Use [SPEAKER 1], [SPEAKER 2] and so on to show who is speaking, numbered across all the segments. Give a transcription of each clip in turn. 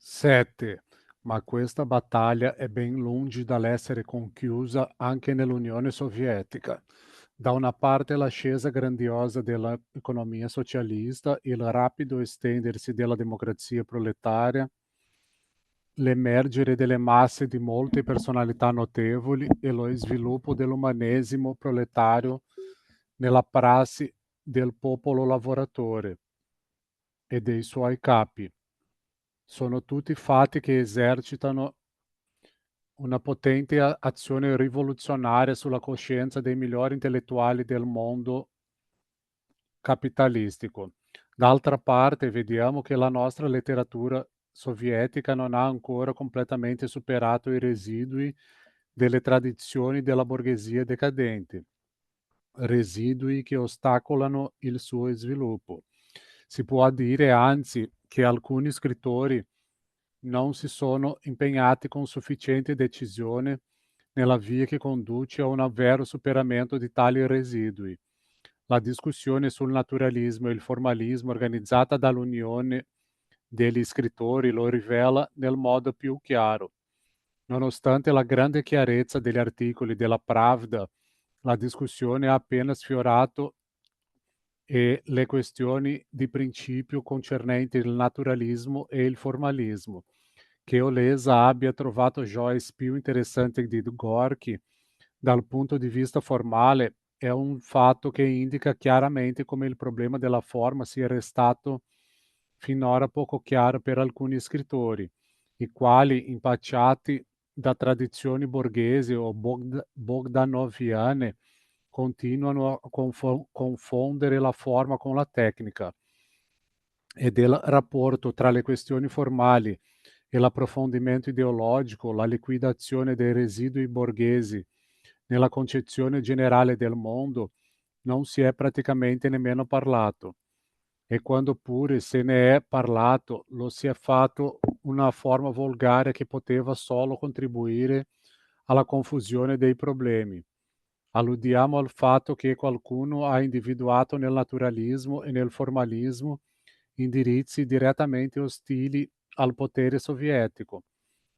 [SPEAKER 1] 7. Ma questa battaglia è ben lungi dall'essere conchiusa anche nell'Unione Sovietica. Da una parte l'ascesa grandiosa dell'economia socialista, il rapido estendersi della democrazia proletaria, l'emergere delle masse di molte personalità notevoli e lo sviluppo dell'umanesimo proletario nella prassi del popolo lavoratore e dei suoi capi. Sono tutti fatti che esercitano una potente azione rivoluzionaria sulla coscienza dei migliori intellettuali del mondo capitalistico. D'altra parte, vediamo che la nostra letteratura sovietica non ha ancora completamente superato i residui delle tradizioni della borghesia decadente, residui che ostacolano il suo sviluppo. Si può dire anzi che alcuni scrittori non si sono impegnati con sufficiente decisione nella via che conduce a un vero superamento di tali residui. La discussione sul naturalismo e il formalismo organizzata dall'Unione degli scrittori lo rivela nel modo più chiaro. Nonostante la grande chiarezza degli articoli della Pravda, la discussione ha appena sfiorato e le questioni di principio concernenti il naturalismo e il formalismo. Che Olesa abbia trovato Joyce più interessante di Gorky dal punto di vista formale è un fatto che indica chiaramente come il problema della forma sia restato finora poco chiaro per alcuni scrittori, i quali, impacciati da tradizioni borghesi o bogdanoviane, continuano a confondere la forma con la tecnica e del rapporto tra le questioni formali e l'approfondimento ideologico, la liquidazione dei residui borghesi nella concezione generale del mondo, non si è praticamente nemmeno parlato. E quando pure se ne è parlato, lo si è fatto una forma volgare che poteva solo contribuire alla confusione dei problemi. Alludiamo al fatto che qualcuno ha individuato nel naturalismo e nel formalismo indirizzi direttamente ostili al potere sovietico.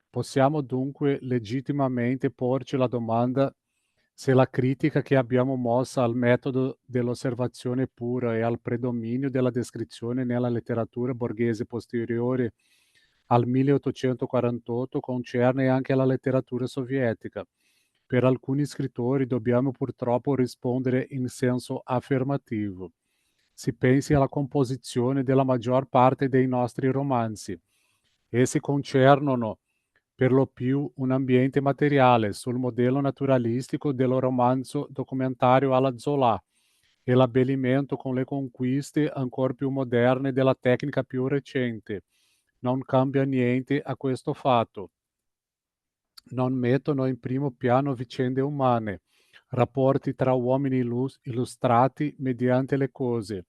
[SPEAKER 1] Possiamo dunque legittimamente porci la domanda se la critica che abbiamo mossa al metodo dell'osservazione pura e al predominio della descrizione nella letteratura borghese posteriore al 1848 concerne anche la letteratura sovietica. Per alcuni scrittori dobbiamo purtroppo rispondere in senso affermativo. Si pensi alla composizione della maggior parte dei nostri romanzi. Essi concernono per lo più un ambiente materiale sul modello naturalistico del romanzo documentario alla Zola e l'abbellimento con le conquiste ancor più moderne della tecnica più recente. Non cambia niente a questo fatto. Non mettono in primo piano vicende umane, rapporti tra uomini illustrati mediante le cose,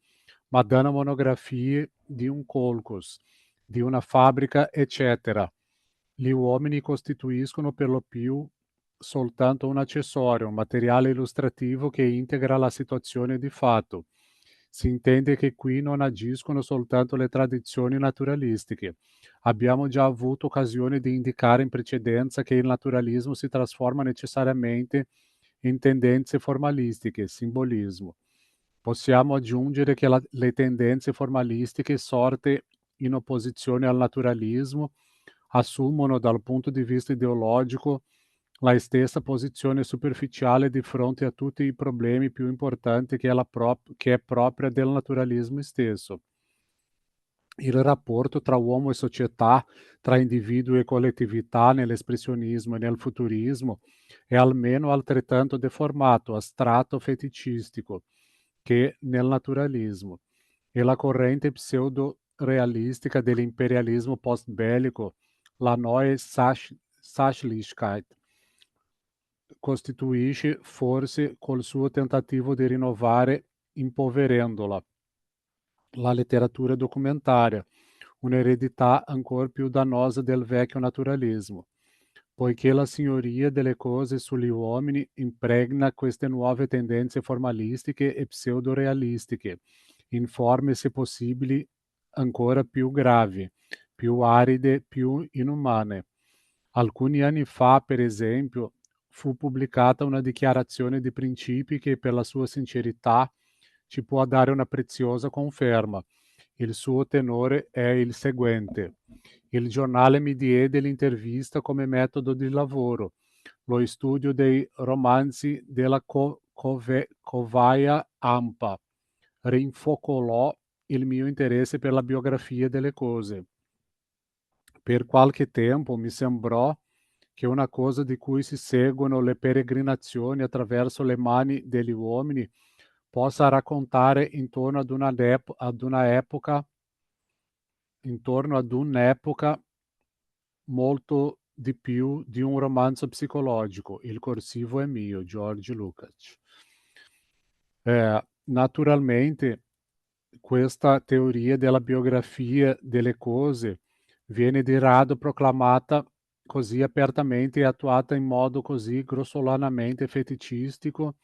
[SPEAKER 1] ma danno monografie di un colcos, di una fabbrica, eccetera. Gli uomini costituiscono per lo più soltanto un accessorio, un materiale illustrativo che integra la situazione di fatto. Si intende che qui non agiscono soltanto le tradizioni naturalistiche. Abbiamo già avuto occasione di indicare in precedenza che il naturalismo si trasforma necessariamente in tendenze formalistiche, simbolismo. Possiamo aggiungere che le tendenze formalistiche sorte in opposizione al naturalismo assumono dal punto di vista ideologico la stessa posizione superficiale di fronte a tutti i problemi più importanti che è propria del naturalismo stesso. Il rapporto tra uomo e società, tra individuo e collettività nell'espressionismo e nel futurismo è almeno altrettanto deformato, astratto, feticistico che nel naturalismo. E la corrente pseudo-realistica dell'imperialismo post-bellico, la Neue Sachlichkeit, costituisce forse col suo tentativo di rinnovare, impoverendola, la letteratura documentaria, un'eredità ancor più dannosa del vecchio naturalismo, poiché la signoria delle cose sugli uomini impregna queste nuove tendenze formalistiche e pseudo-realistiche, in forme se possibili ancora più gravi, più aride, più inumane. Alcuni anni fa, per esempio, fu pubblicata una dichiarazione di principi che, per la sua sincerità, ci può dare una preziosa conferma. Il suo tenore è il seguente: il giornale mi diede l'intervista come metodo di lavoro. Lo studio dei romanzi della Covaia Ampa rinfocolò il mio interesse per la biografia delle cose. Per qualche tempo mi sembrò che una cosa di cui si seguono le peregrinazioni attraverso le mani degli uomini possa raccontare intorno ad un'epoca molto di più di un romanzo psicologico. Il corsivo è mio, George Lukács. Naturalmente questa teoria della biografia delle cose viene di rado proclamata così apertamente e attuata in modo così grossolanamente feticistico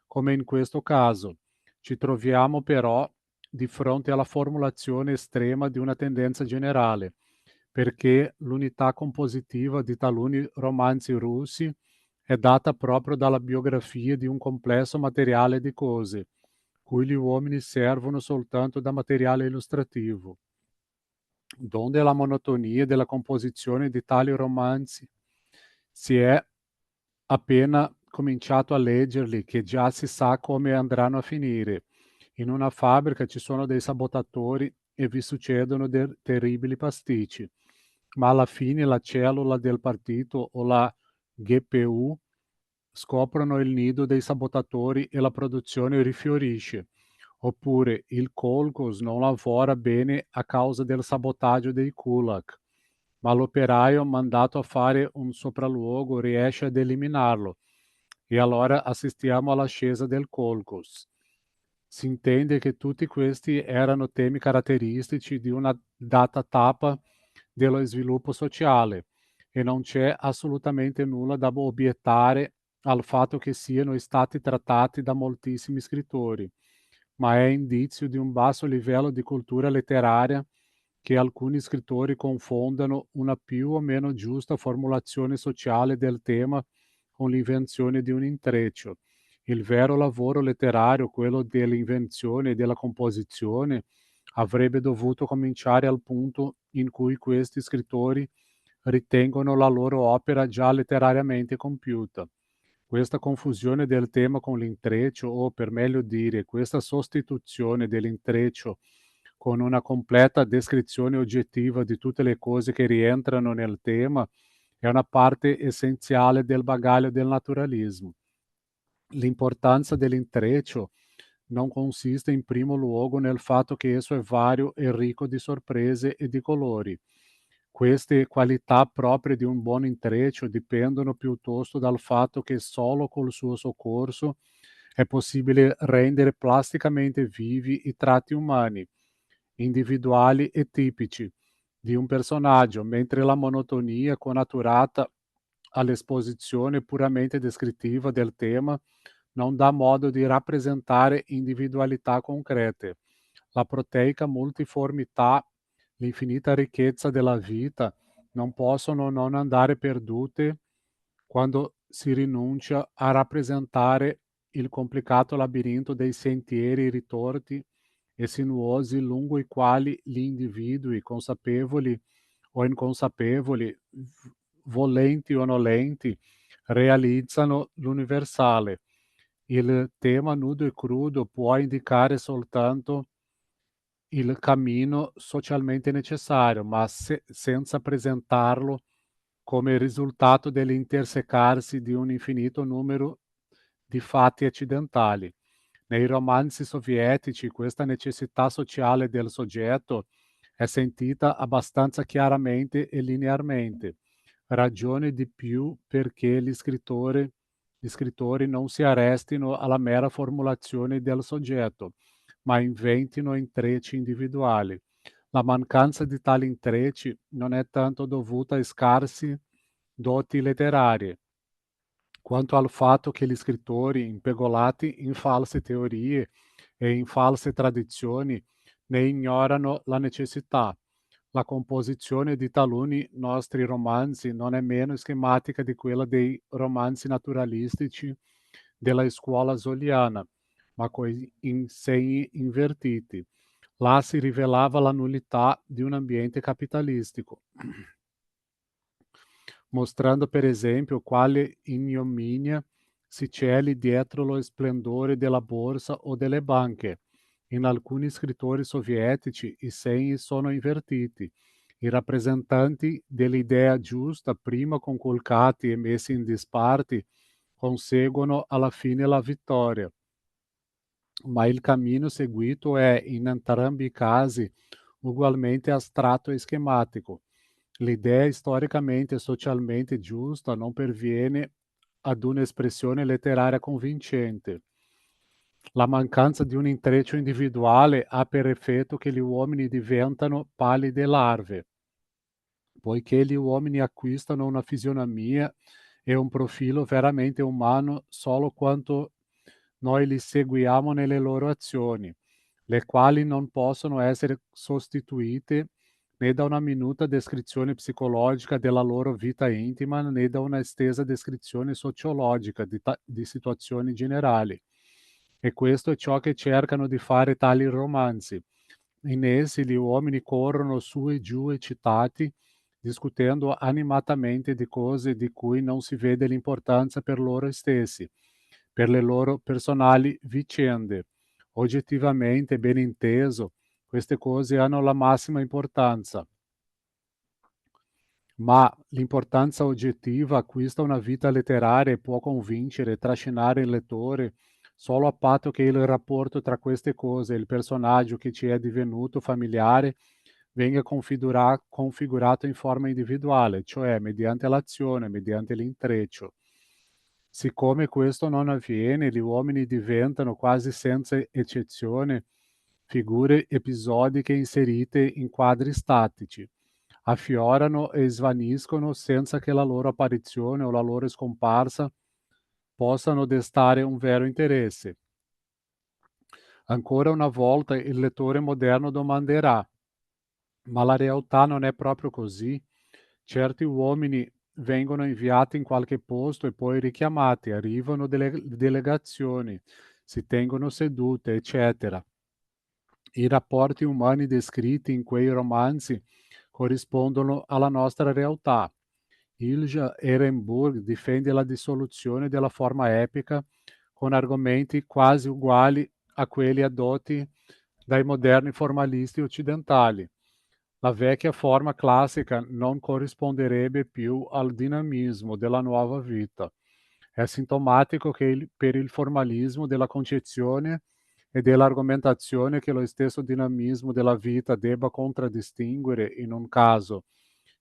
[SPEAKER 1] come in questo caso. Ci troviamo però di fronte alla formulazione estrema di una tendenza generale, perché l'unità compositiva di taluni romanzi russi è data proprio dalla biografia di un complesso materiale di cose, cui gli uomini servono soltanto da materiale illustrativo, donde la monotonia della composizione di tali romanzi si è appena cominciato a leggerli, che già si sa come andranno a finire. In una fabbrica ci sono dei sabotatori e vi succedono terribili pasticci, ma alla fine la cellula del partito o la GPU scoprono il nido dei sabotatori e la produzione rifiorisce. Oppure il Colcos non lavora bene a causa del sabotaggio dei Kulak, ma l'operaio mandato a fare un sopralluogo riesce ad eliminarlo e allora assistiamo all'ascesa del Colcos. Si intende che tutti questi erano temi caratteristici di una data tappa dello sviluppo sociale e non c'è assolutamente nulla da obiettare al fatto che siano stati trattati da moltissimi scrittori, ma è indizio di un basso livello di cultura letteraria che alcuni scrittori confondano una più o meno giusta formulazione sociale del tema con l'invenzione di un intreccio. Il vero lavoro letterario, quello dell'invenzione e della composizione, avrebbe dovuto cominciare al punto in cui questi scrittori ritengono la loro opera già letterariamente compiuta. Questa confusione del tema con l'intreccio, o per meglio dire, questa sostituzione dell'intreccio con una completa descrizione oggettiva di tutte le cose che rientrano nel tema, è una parte essenziale del bagaglio del naturalismo. L'importanza dell'intreccio non consiste in primo luogo nel fatto che esso è vario e ricco di sorprese e di colori. Queste qualità proprie di un buon intreccio dipendono piuttosto dal fatto che solo col suo soccorso è possibile rendere plasticamente vivi i tratti umani, individuali e tipici di un personaggio, mentre la monotonia connaturata all'esposizione puramente descrittiva del tema non dà modo di rappresentare individualità concrete. La proteica multiformità, l'infinita ricchezza della vita non possono non andare perdute quando si rinuncia a rappresentare il complicato labirinto dei sentieri ritorti e sinuosi lungo i quali gli individui, consapevoli o inconsapevoli, volenti o nolenti, realizzano l'universale. Il tema nudo e crudo può indicare soltanto il cammino socialmente necessario, ma senza presentarlo come risultato dell'intersecarsi di un infinito numero di fatti accidentali. Nei romanzi sovietici questa necessità sociale del soggetto è sentita abbastanza chiaramente e linearmente, ragione di più perché gli scrittori non si arrestino alla mera formulazione del soggetto, ma inventino intrecci individuali. La mancanza di tali intrecci non è tanto dovuta a scarsi doti letterarie, quanto al fatto che gli scrittori, impegolati in false teorie e in false tradizioni, ne ignorano la necessità. La composizione di taluni nostri romanzi non è meno schematica di quella dei romanzi naturalistici della scuola zoliana, ma coi segni invertiti. Là si rivelava la nullità di un ambiente capitalistico, mostrando per esempio quale ignominia si celi dietro lo splendore della borsa o delle banche. In alcuni scrittori sovietici i segni sono invertiti. I rappresentanti dell'idea giusta, prima conculcati e messi in disparte, conseguono alla fine la vittoria, ma il cammino seguito è, in entrambi i casi, ugualmente astratto e schematico. L'idea storicamente e socialmente giusta non perviene ad un'espressione letteraria convincente. La mancanza di un intreccio individuale ha per effetto che gli uomini diventano pallide larve, poiché gli uomini acquistano una fisionomia e un profilo veramente umano solo quando noi li seguiamo nelle loro azioni, le quali non possono essere sostituite né da una minuta descrizione psicologica della loro vita intima né da una estesa descrizione sociologica di situazioni generali. E questo è ciò che cercano di fare tali romanzi. In essi gli uomini corrono su e giù eccitati, discutendo animatamente di cose di cui non si vede l'importanza per loro stessi, per le loro personali vicende. Oggettivamente, ben inteso, queste cose hanno la massima importanza, ma l'importanza oggettiva acquista una vita letteraria e può convincere e trascinare il lettore solo a patto che il rapporto tra queste cose e il personaggio che ci è divenuto familiare venga configurato in forma individuale, cioè mediante l'azione, mediante l'intreccio. Siccome questo non avviene, gli uomini diventano quasi senza eccezione figure episodiche inserite in quadri statici, affiorano e svaniscono senza che la loro apparizione o la loro scomparsa possano destare un vero interesse. Ancora una volta il lettore moderno domanderà: ma la realtà non è proprio così? Certi uomini vengono inviati in qualche posto e poi richiamati, arrivano delle delegazioni, si tengono sedute, eccetera. I rapporti umani descritti in quei romanzi corrispondono alla nostra realtà. Ilja Ehrenburg difende la dissoluzione della forma epica con argomenti quasi uguali a quelli addotti dai moderni formalisti occidentali. La vecchia forma classica non corrisponderebbe più al dinamismo della nuova vita. È sintomatico che per il formalismo della concezione e dell'argomentazione che lo stesso dinamismo della vita debba contraddistinguere in un caso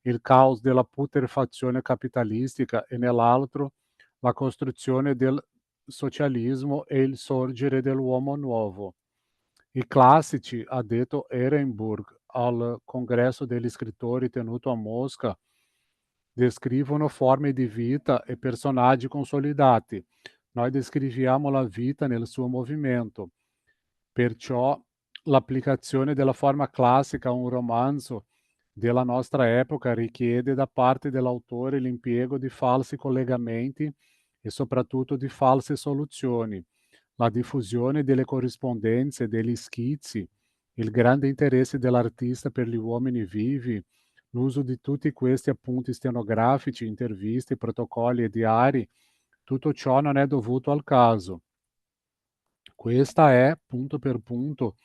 [SPEAKER 1] il caos della putrefazione capitalistica e nell'altro la costruzione del socialismo e il sorgere dell'uomo nuovo. I classici, ha detto Ehrenburg al congresso degli scrittori tenuto a Mosca, descrivono forme di vita e personaggi consolidati. Noi descriviamo la vita nel suo movimento. Perciò l'applicazione della forma classica a un romanzo della nostra epoca richiede da parte dell'autore l'impiego di falsi collegamenti e soprattutto di false soluzioni, la diffusione delle corrispondenze, degli schizzi, il grande interesse dell'artista per gli uomini vivi, l'uso di tutti questi appunti stenografici, interviste, protocolli e diari, tutto ciò non è dovuto al caso. Questa è, punto per punto,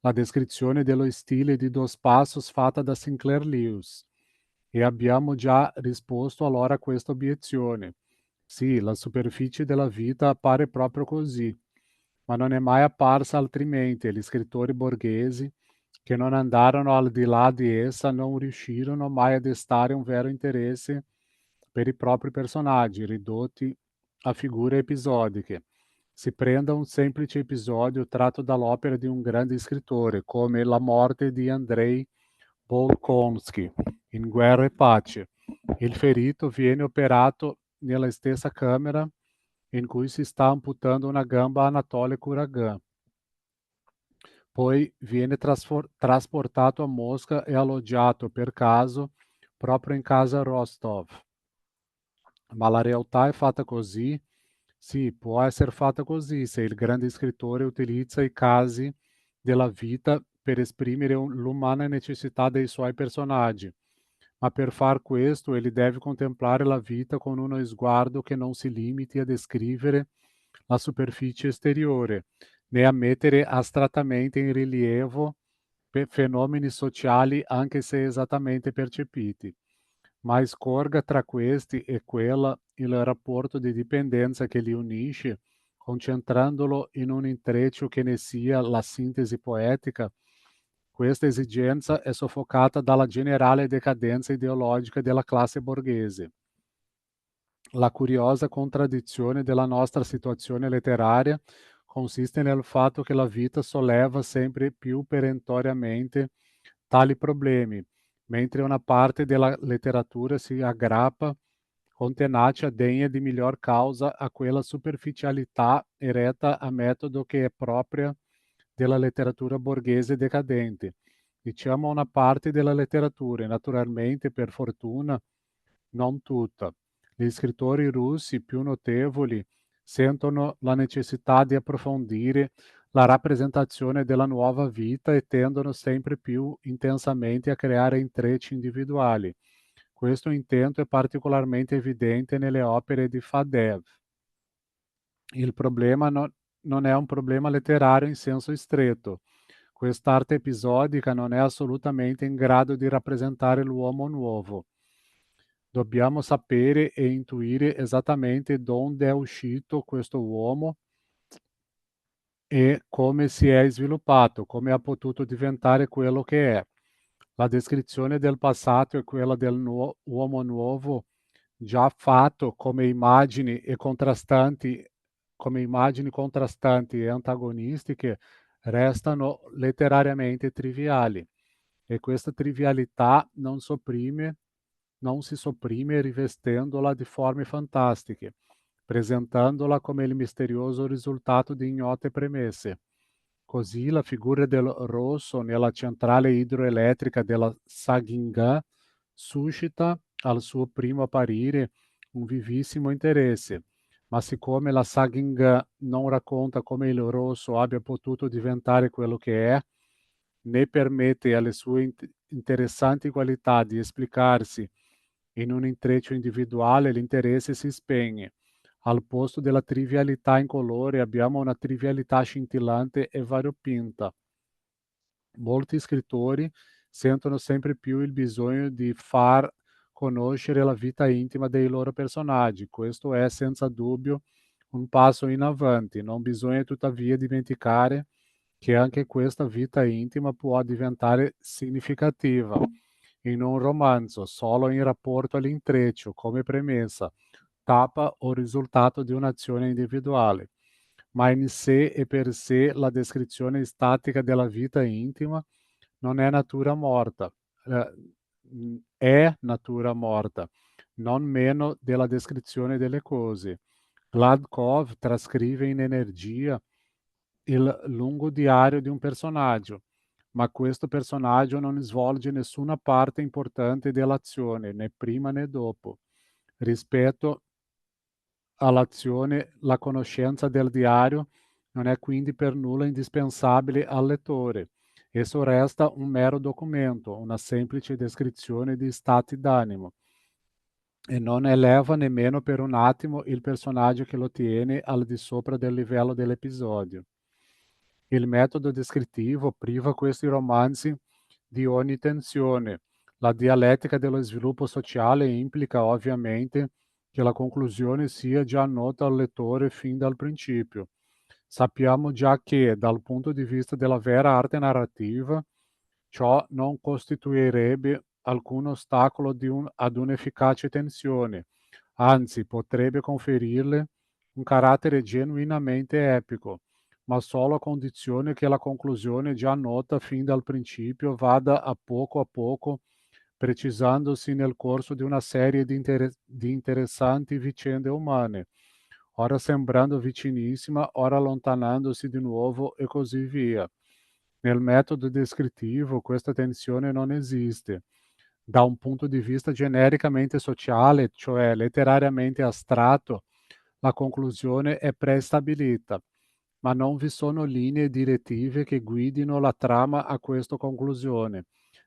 [SPEAKER 1] la descrizione dello stile di Dos Passos fatta da Sinclair Lewis. E abbiamo già risposto allora a questa obiezione. Sì, la superficie della vita appare proprio così, ma non è mai apparsa altrimenti e gli scrittori borghesi, che non andarono al di là di essa, non riuscirono mai a destare un vero interesse per i propri personaggi, ridotti a figure episodiche. Si prenda un semplice episodio tratto dall'opera di un grande scrittore, come la morte di Andrei Bolkonsky in Guerra e Pace. Il ferito viene operato nella stessa camera in cui si sta amputando una gamba a Anatoly Kuragan. poi viene trasportato a Mosca e alloggiato per caso proprio in casa Rostov. Ma la realtà è fatta così? Sì, può essere fatta così se il grande scrittore utilizza i casi della vita per esprimere l'umana necessità dei suoi personaggi. Ma per far questo egli deve contemplare la vita con uno sguardo che non si limiti a descrivere la superficie esteriore, né a mettere astrattamente in rilievo fenomeni sociali anche se esattamente percepiti, ma scorga tra questi e quella il rapporto di dipendenza che li unisce, concentrandolo in un intreccio che ne sia la sintesi poetica. Questa esigenza è soffocata dalla generale decadenza ideologica della classe borghese. La curiosa contraddizione della nostra situazione letteraria consiste nel fatto che la vita solleva sempre più perentoriamente tali problemi, mentre una parte della letteratura si aggrappa con tenacia degna di miglior causa a quella superficialità eretta a metodo che è propria della letteratura borghese decadente. Diciamo una parte della letteratura, e naturalmente, per fortuna, non tutta. Gli scrittori russi più notevoli sentono la necessità di approfondire la rappresentazione della nuova vita e tendono sempre più intensamente a creare intrecci individuali. Questo intento è particolarmente evidente nelle opere di Fadeev. Il problema non è un problema letterario in senso stretto. Quest'arte episodica non è assolutamente in grado di rappresentare l'uomo nuovo. Dobbiamo sapere e intuire esattamente dove è uscito questo uomo e come si è sviluppato, come ha potuto diventare quello che è. La descrizione del passato e quella del uomo nuovo già fatto come immagini contrastanti e antagonistiche, restano letterariamente triviali e questa trivialità non si sopprime rivestendola di forme fantastiche, presentandola come il misterioso risultato di ignote premesse. Così la figura del rosso nella centrale idroelettrica della Saginga suscita al suo primo apparire un vivissimo interesse, ma siccome la Saginga non racconta come il rosso abbia potuto diventare quello che è, né permette alle sue interessanti qualità di esplicarsi in un intreccio individuale, l'interesse si spegne. Al posto della trivialità incolore abbiamo una trivialità scintillante e variopinta. Molti scrittori sentono sempre più il bisogno di far conoscere la vita intima dei loro personaggi. Questo è senza dubbio un passo in avanti. Non bisogna tuttavia dimenticare che anche questa vita intima può diventare significativa in un romanzo solo in rapporto all'intreccio, come premessa, tappa o risultato di un'azione individuale, ma in sé e per sé la descrizione statica della vita intima non è natura morta, è natura morta, non meno della descrizione delle cose. Gladkov trascrive in energia il lungo diario di un personaggio, ma questo personaggio non svolge nessuna parte importante dell'azione, né prima né dopo. Rispetto all'azione, la conoscenza del diario non è quindi per nulla indispensabile al lettore. Esso resta un mero documento, una semplice descrizione di stati d'animo e non eleva nemmeno per un attimo il personaggio che lo tiene al di sopra del livello dell'episodio. Il metodo descrittivo priva questi romanzi di ogni tensione. La dialettica dello sviluppo sociale implica ovviamente che la conclusione sia già nota al lettore fin dal principio. Sappiamo già che, dal punto di vista della vera arte narrativa, ciò non costituirebbe alcun ostacolo ad un'efficace tensione, anzi potrebbe conferirle un carattere genuinamente epico, ma solo a condizione che la conclusione già nota fin dal principio vada a poco precisandosi nel corso di una serie di interessanti vicende umane, ora sembrando vicinissima, ora allontanandosi di nuovo e così via. Nel metodo descrittivo questa tensione non esiste. Da un punto di vista genericamente sociale, cioè letterariamente astratto, la conclusione è prestabilita, ma non vi sono linee direttive che guidino la trama a questa conclusione.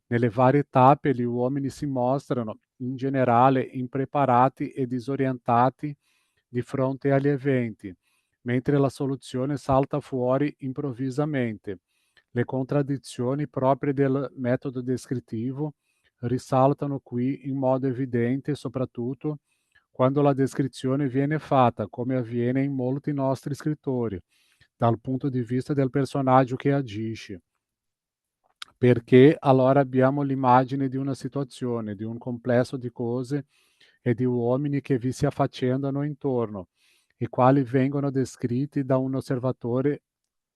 [SPEAKER 1] Nelle varie tappe gli uomini si mostrano, in generale, impreparati e disorientati di fronte agli eventi, mentre la soluzione salta fuori improvvisamente. Le contraddizioni proprie del metodo descrittivo risaltano qui in modo evidente, soprattutto quando la descrizione viene fatta, come avviene in molti nostri scrittori, dal punto di vista del personaggio che agisce, perché allora abbiamo l'immagine di una situazione, di un complesso di cose e di uomini che vi si affaccendano intorno, i quali vengono descritti da un osservatore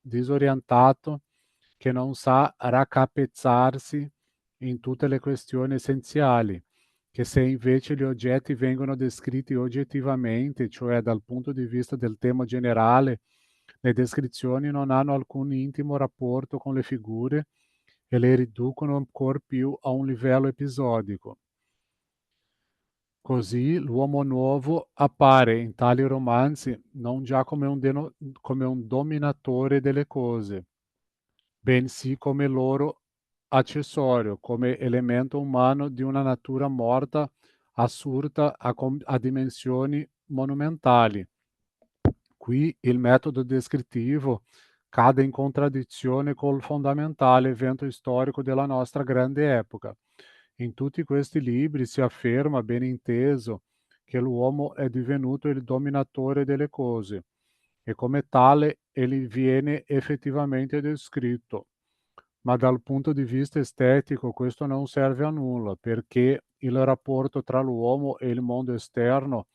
[SPEAKER 1] disorientato che non sa raccapezzarsi in tutte le questioni essenziali, che se invece gli oggetti vengono descritti oggettivamente, cioè dal punto di vista del tema generale, le descrizioni non hanno alcun intimo rapporto con le figure e le riducono ancor più a un livello episodico. Così l'uomo nuovo appare in tali romanzi non già come un dominatore delle cose, bensì come loro accessorio, come elemento umano di una natura morta, assurda a dimensioni monumentali. Qui il metodo descrittivo cade in contraddizione col fondamentale evento storico della nostra grande epoca. In tutti questi libri si afferma, ben inteso, che l'uomo è divenuto il dominatore delle cose e come tale egli viene effettivamente descritto. Ma dal punto di vista estetico questo non serve a nulla, perché il rapporto tra l'uomo e il mondo esterno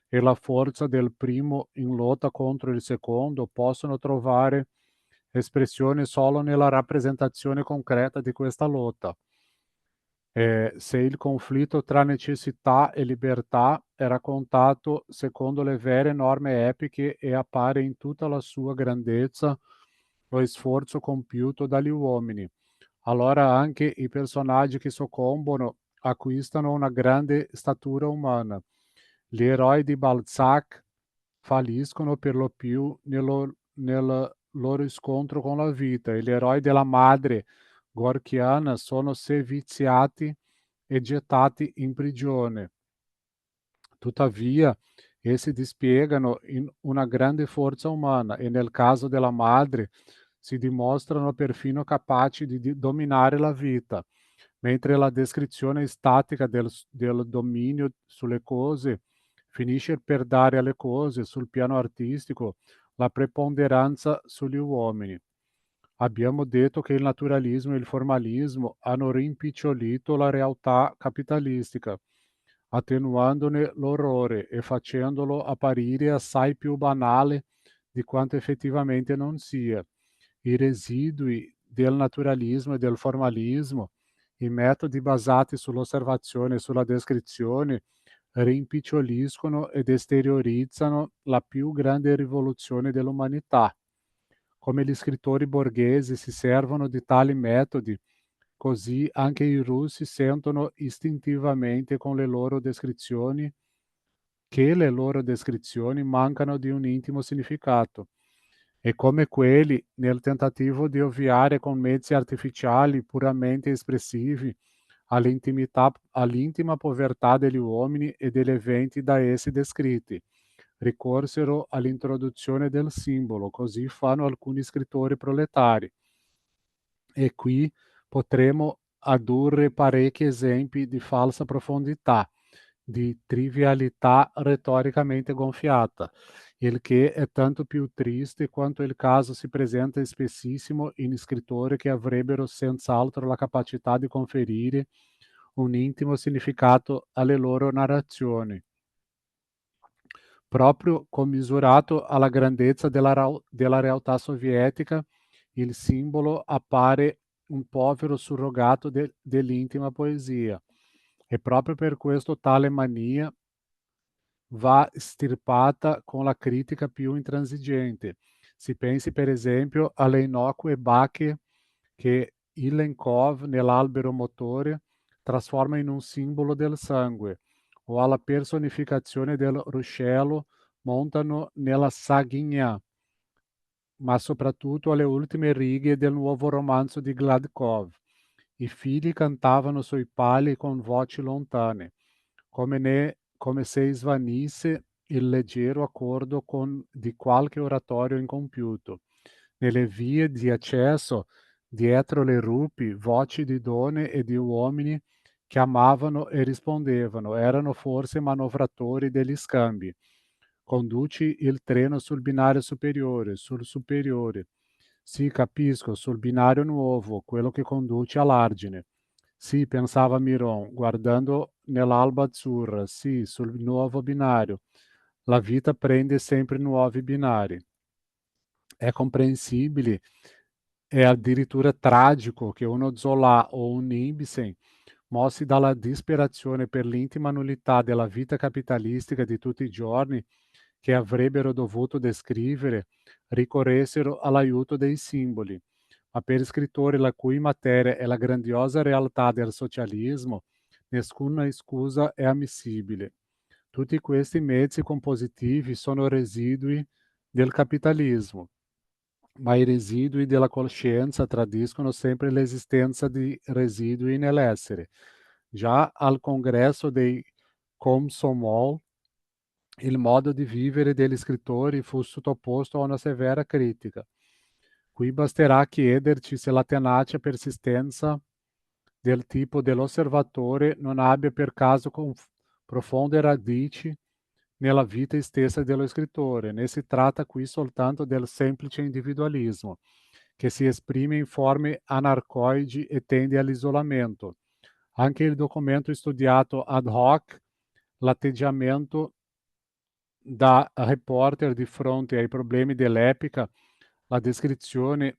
[SPEAKER 1] e la forza del primo in lotta contro il secondo possono trovare espressione solo nella rappresentazione concreta di questa lotta. Se il conflitto tra necessità e libertà è raccontato secondo le vere norme epiche e appare in tutta la sua grandezza lo sforzo compiuto dagli uomini, allora anche i personaggi che soccombono acquistano una grande statura umana. Gli eroi di Balzac falliscono per lo più nel loro scontro con la vita e gli eroi della madre gorkiana sono seviziati e gettati in prigione. Tuttavia, essi dispiegano in una grande forza umana e nel caso della madre si dimostrano perfino capaci di dominare la vita, mentre la descrizione statica del dominio sulle cose finisce per dare alle cose sul piano artistico la preponderanza sugli uomini. Abbiamo detto che il naturalismo e il formalismo hanno rimpicciolito la realtà capitalistica, attenuandone l'orrore e facendolo apparire assai più banale di quanto effettivamente non sia. I residui del naturalismo e del formalismo, i metodi basati sull'osservazione e sulla descrizione, rimpiccioliscono ed esteriorizzano la più grande rivoluzione dell'umanità. Come gli scrittori borghesi si servono di tali metodi, così anche i russi sentono istintivamente con le loro descrizioni che le loro descrizioni mancano di un intimo significato e come quelli, nel tentativo di ovviare con mezzi artificiali puramente espressivi all'intima povertà degli uomini e degli eventi da essi descritti, ricorsero all'introduzione del simbolo, così fanno alcuni scrittori proletari. E qui potremo addurre parecchi esempi di falsa profondità, di trivialità retoricamente gonfiata, il che è tanto più triste quanto il caso si presenta spessissimo in scrittori che avrebbero senz'altro la capacità di conferire un intimo significato alle loro narrazioni. Proprio commisurato alla grandezza della realtà sovietica, il simbolo appare un povero surrogato dell'intima poesia. E proprio per questo tale mania va stirpata con la critica più intransigente. Si pensi per esempio alle innocue bacche che Ilenkov, nell'albero motore, trasforma in un simbolo del sangue, o alla personificazione del ruscello montano nella Saguinha, ma soprattutto alle ultime righe del nuovo romanzo di Gladkov. I figli cantavano sui pali con voci lontane, come se svanisse il leggero accordo di qualche oratorio incompiuto. Nelle vie di accesso, dietro le rupi, voci di donne e di uomini chiamavano e rispondevano. Erano forse manovratori degli scambi. Conduci il treno sul binario superiore, sul superiore. Sì, capisco, sul binario nuovo, quello che conduce all'argine. Sì, pensava Miron, guardando nell'alba azzurra, sì, sul nuovo binario. La vita prende sempre nuovi binari. È comprensibile, è addirittura tragico che uno Zola o un Ibsen, mossi dalla disperazione per l'intima nullità della vita capitalistica di tutti i giorni, che avrebbero dovuto descrivere, ricorressero all'aiuto dei simboli. Ma per scrittori la cui materia è la grandiosa realtà del socialismo, nessuna scusa è ammissibile. Tutti questi mezzi compositivi sono residui del capitalismo, ma i residui della coscienza tradiscono sempre l'esistenza di residui nell'essere. Già al congresso dei Komsomol, il modo di vivere degli scrittori fu sottoposto a una severa critica. Qui basterà chiederci se la tenace persistenza del tipo dell'osservatore non abbia per caso profonde radici nella vita stessa dello scrittore. Né si tratta qui soltanto del semplice individualismo, che si esprime in forme anarcoidi e tende all'isolamento. Anche il documento studiato ad hoc, l'atteggiamento da reporter di fronte ai problemi dell'epica, la descrizione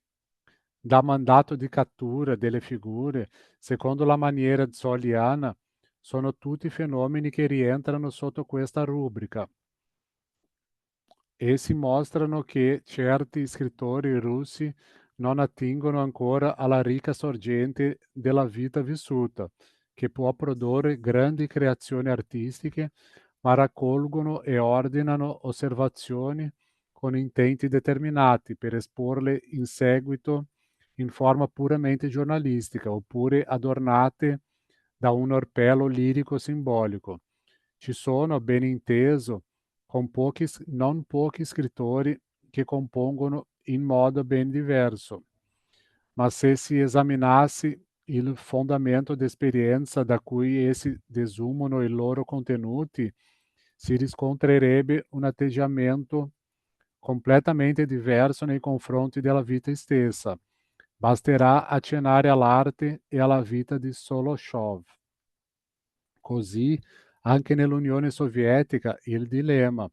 [SPEAKER 1] da mandato di cattura delle figure, secondo la maniera zoliana, sono tutti fenomeni che rientrano sotto questa rubrica. Essi mostrano che certi scrittori russi non attingono ancora alla ricca sorgente della vita vissuta, che può produrre grandi creazioni artistiche, ma raccolgono e ordinano osservazioni con intenti determinati per esporle in seguito in forma puramente giornalistica oppure adornate da un orpello lirico simbolico. Ci sono, ben inteso, non pochi scrittori che compongono in modo ben diverso, ma se si esaminasse il fondamento d'esperienza da cui essi desumano i loro contenuti, si riscontrerebbe un atteggiamento completamente diverso nei confronti della vita stessa. Basterà accennare all'arte e alla vita di Solovyov. Così, anche nell'Unione Sovietica, il dilemma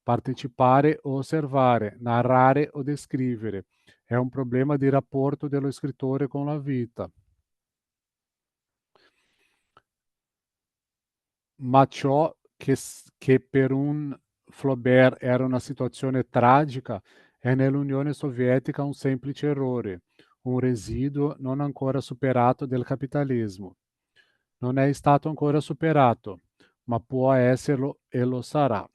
[SPEAKER 1] partecipare o osservare, narrare o descrivere è un problema di rapporto dello scrittore con la vita. Ma ciò che per un Flaubert era una situazione tragica è nell'Unione Sovietica un semplice errore, un residuo non ancora superato del capitalismo. Non è stato ancora superato, ma può esserlo e lo sarà.